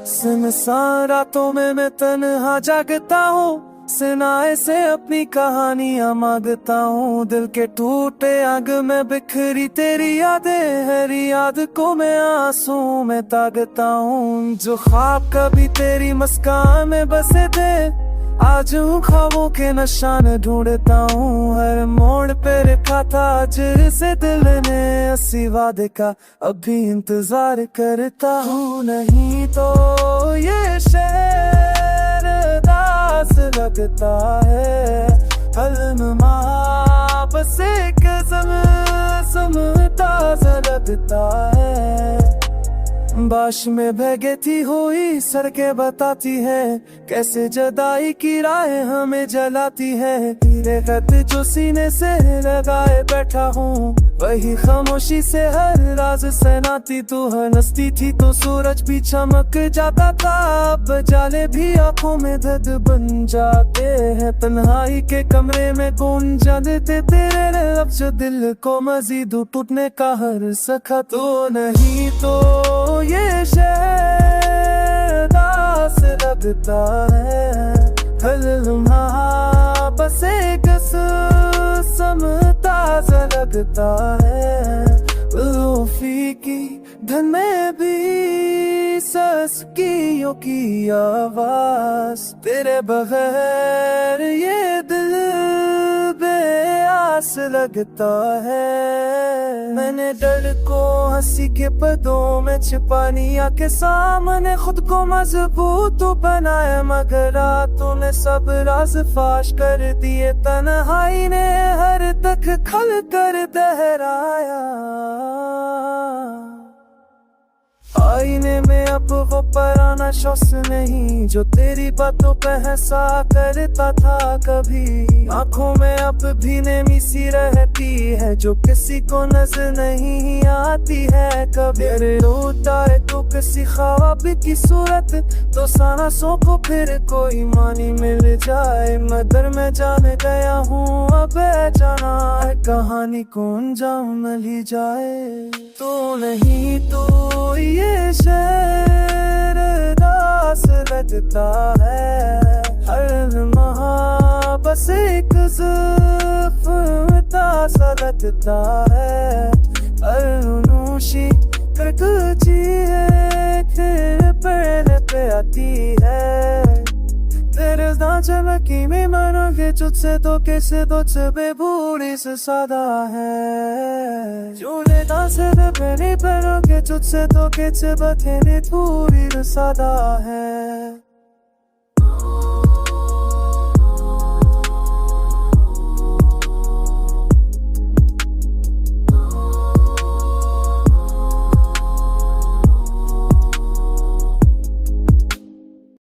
सुनसान रातों में मैं तन्हा जागता हूँ, सुनाए से अपनी कहानियां मांगता हूँ। दिल के टूटे आग में बिखरी तेरी यादें, हर याद को मैं आंसू में ताकता हूँ। जो ख्वाब कभी तेरी मुस्कान में बसे थे, आज हूँ ख्वाबों के निशान ढूंढता हूँ। हर मोड़ पे रखा था जिसे दिल ने अस्सी वादे का, अभी इंतजार करता हूँ। नहीं तो ये शहर दास लगता है, हलमा बस एक समता सा लगता है। बाश में भगती हुई सड़कें बताती है, कैसे जदाई की राहें हमें जलाती है। तेरे खत जो सीने से लगाए बैठा हूँ, वही खामोशी से हर राज सहनाती। तू हंसती थी तो सूरज भी चमक जाता था, अब जाले भी आंखों में दर्द बन जाते हैं। तन्हाई के कमरे में गूंज देते तेरे लफ्ज़, दिल को मजीद टूटने का हर सखा। तो नहीं तो ये शहर दास लगता है, हर लम्हा बस एक समता सा लगता है। लूफी की धन में भी सस्कियों की आवाज, तेरे बगैर ये दिल बेआस लगता है। मैंने डर को हंसी के पदों में छिपा लिया के सामने, खुद को मजबूत बनाया, मगर रातों ने सब राज फाश कर दिए। तन्हाई ने हर तक खल कर दहराया। आईने में अब वो पुराना शख्स नहीं, जो तेरी बातों पे हंसा करता था कभी। आंखों में अब भी नेमी सी रहती है, जो किसी को नजर नहीं आती है कभी। अरे रोता है तो किसी ख्वाब की सूरत, तो सांसों को फिर कोई मानी मिल जाए। मगर मैं जाने गया हूँ अब जाना है, कहानी को अंजाम मिल ही जाए। तो नहीं तो ये शहर दास लगता है, हर महा बस एक ज़फ़्ता सा लगता है। अरुनोशी कटुची है फिर पहले पे आती है। तेरे चमकी में मनोगे तुझसे तो कैसे तुझसे बेबूरी से सादा है। झूले दांसे पे नहीं पहनोगे तुझसे तो कैसे बतेरे पूरी सादा है।